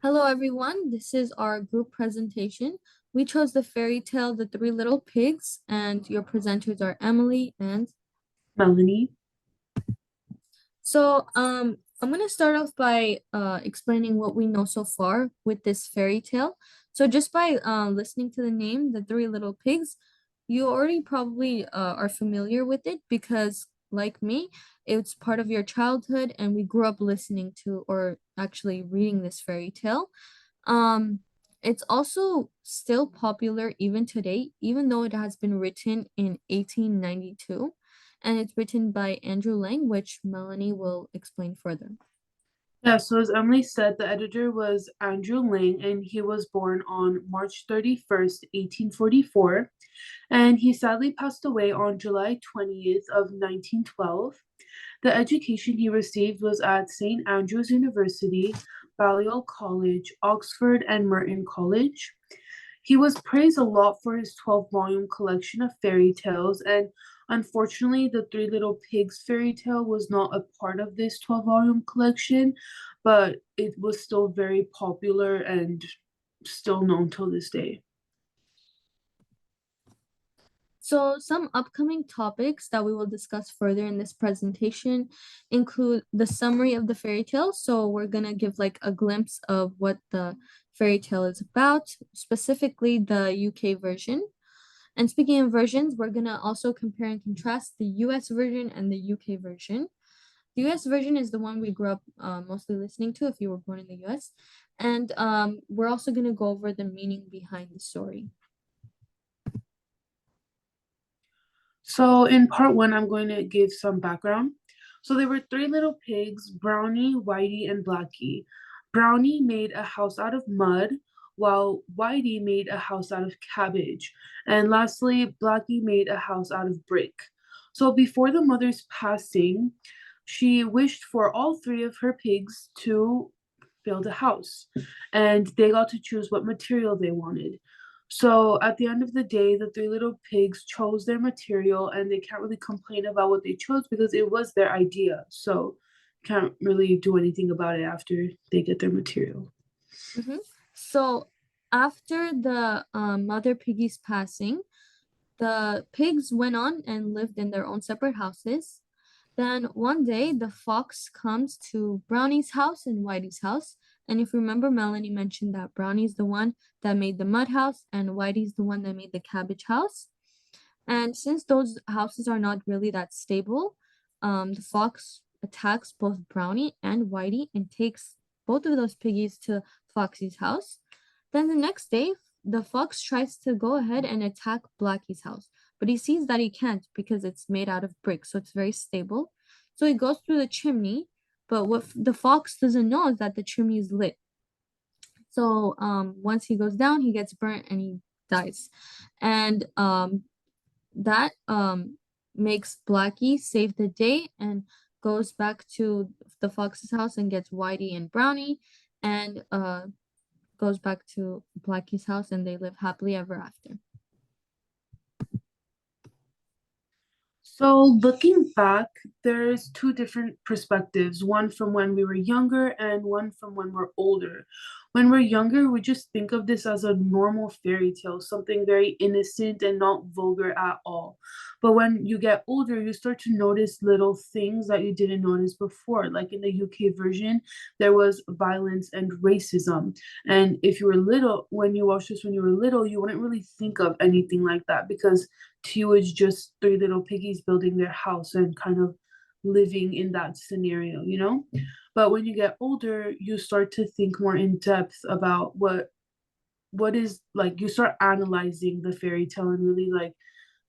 Hello, everyone. This is our group presentation. We chose the fairy tale The Three Little Pigs, and your presenters are Emily and Melanie. I'm gonna start off by explaining what we know so far with this fairy tale. So just by listening to the name, The Three Little Pigs, you already probably are familiar with it because, like me, it's part of your childhood, and we grew up listening to or actually reading this fairy tale. Um, it's also still popular even today, even though it has been written in 1892, and it's written by Andrew Lang, which Melanie will explain further. Yeah, so as Emily said, the editor was Andrew Lang, and he was born on March 31st, 1844, and he sadly passed away on July 20th of 1912. The education he received was at St. Andrews University, Balliol College, Oxford, and Merton College. He was praised a lot for his 12-volume collection of fairy tales, and unfortunately, the Three Little Pigs fairy tale was not a part of this 12-volume collection, but it was still very popular and still known till this day. So, some upcoming topics that we will discuss further in this presentation include the summary of the fairy tale. So, we're going to give like a glimpse of what the fairy tale is about, specifically the UK version. And speaking of versions, we're going to also compare and contrast the US version and the UK version. The US version is the one we grew up mostly listening to if you were born in the US. And we're also going to go over the meaning behind the story. So, in part one, I'm going to give some background. So, there were three little pigs, Brownie, Whitey, and Blackie. Brownie made a house out of mud, while Whitey made a house out of cabbage. And lastly, Blackie made a house out of brick. So, before the mother's passing, she wished for all three of her pigs to build a house, and they got to choose what material they wanted. So at the end of the day, the three little pigs chose their material, and they can't really complain about what they chose because it was their idea. So can't really do anything about it after they get their material. Mhm. So after the mother piggy's passing, the pigs went on and lived in their own separate houses. Then one day, the fox comes to Brownie's house and Whitey's house. And if you remember, Melanie mentioned that Brownie's the one that made the mud house and Whitey's the one that made the cabbage house. And since those houses are not really that stable, the fox attacks both Brownie and Whitey and takes both of those piggies to Foxy's house. Then the next day, the fox tries to go ahead and attack Blackie's house, but he sees that he can't because it's made out of brick, so it's very stable. So he goes through the chimney, but what the fox doesn't know is that the chimney is lit. So once he goes down, he gets burnt and he dies. And that makes Blackie save the day and goes back to the fox's house and gets Whitey and Brownie and goes back to Blackie's house and they live happily ever after. So looking back, there's two different perspectives, one from when we were younger and one from when we're older. When we're younger, we just think of this as a normal fairy tale, something very innocent and not vulgar at all. But when you get older, you start to notice little things that you didn't notice before. Like in the UK version, there was violence and racism. And if you were little, when you watched this when you were little, you wouldn't really think of anything like that because to you it's just three little piggies building their house and kind of living in that scenario, you know? But when you get older, you start to think more in depth about what is like you start analyzing the fairy tale and really like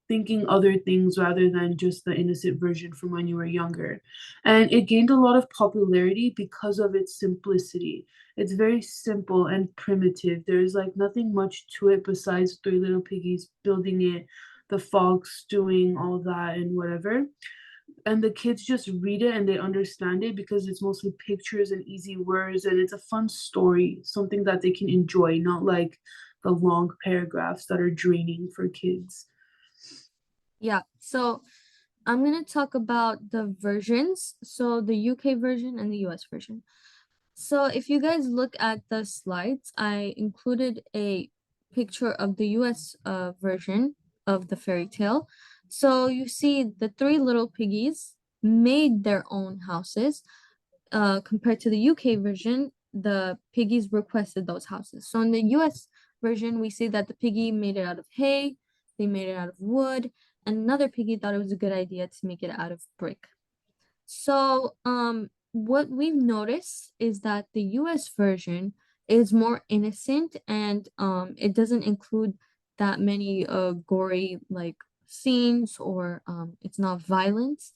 thinking other things rather than just the innocent version from when you were younger. And it gained a lot of popularity because of its simplicity. It's very simple and primitive. There's like nothing much to it besides three little piggies building it, the fox doing all that and whatever. And the kids just read it and they understand it because it's mostly pictures and easy words, and it's a fun story, something that they can enjoy, not like the long paragraphs that are draining for kids. Yeah, so I'm gonna talk about the versions, so the UK version and the US version. So if you guys look at the slides, I included a picture of the US version of the fairy tale. So you see the three little piggies made their own houses. Compared to the UK version, the piggies requested those houses. So in the US version, we see that the piggy made it out of hay, they made it out of wood, and another piggy thought it was a good idea to make it out of brick. So, what we've noticed is that the US version is more innocent and it doesn't include that many gory like scenes or it's not violence.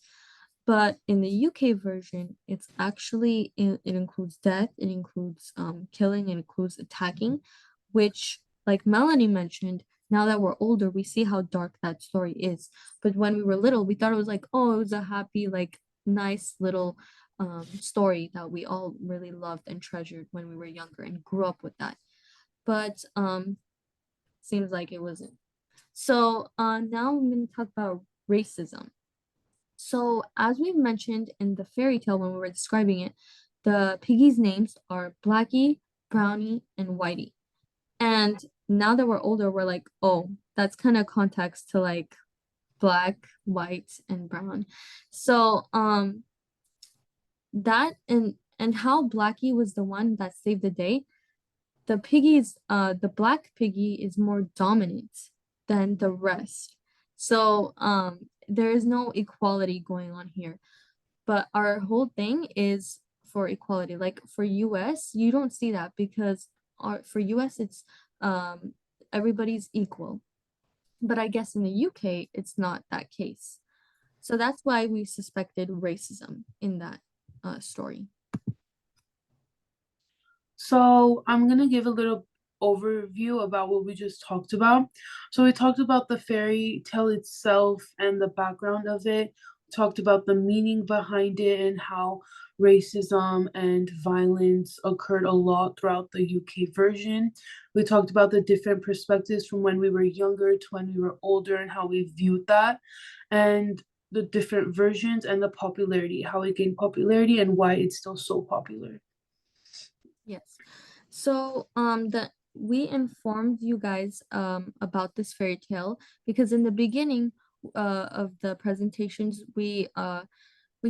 But in the UK version, it's actually it includes death, it includes killing, it includes attacking, which like Melanie mentioned, now that we're older, we see how dark that story is. But when we were little, we thought it was like, oh, it was a happy, like nice little story that we all really loved and treasured when we were younger and grew up with that. But seems like it wasn't. So now I'm going to talk about racism. So as we've mentioned in the fairy tale when we were describing it, the piggies' names are Blackie, Brownie, and Whitey. And now that we're older, we're like, oh, that's kind of context to like black, white, and brown. So that and how Blackie was the one that saved the day. The black piggy is more dominant than the rest. So there is no equality going on here. But our whole thing is for equality. Like for US, you don't see that because for US it's everybody's equal. But I guess in the UK it's not that case. So that's why we suspected racism in that story. So I'm gonna give a little overview about what we just talked about. So we talked about the fairy tale itself and the background of it. We talked about the meaning behind it and how racism and violence occurred a lot throughout the UK version. We talked about the different perspectives from when we were younger to when we were older and how we viewed that, and the different versions and the popularity, how it gained popularity and why it's still so popular. Yes. So the we informed you guys about this fairy tale because in the beginning of the presentations we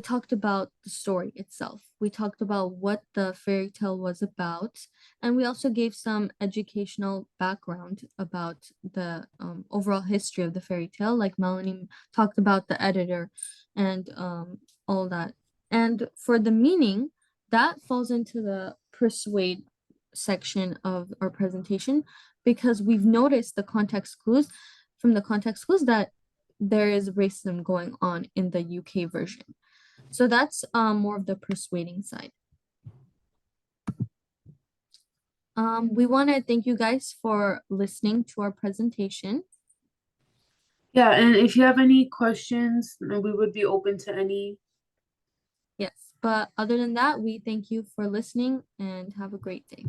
talked about the story itself. We talked about what the fairy tale was about, and we also gave some educational background about the overall history of the fairy tale. Like Melanie talked about the editor and all that. And for the meaning, that falls into the persuade section of our presentation because we've noticed the context clues from the context clues that there is racism going on in the UK version. So that's more of the persuading side. We want to thank you guys for listening to our presentation. Yeah, and if you have any questions, we would be open to any. Yes, but other than that, we thank you for listening and have a great day.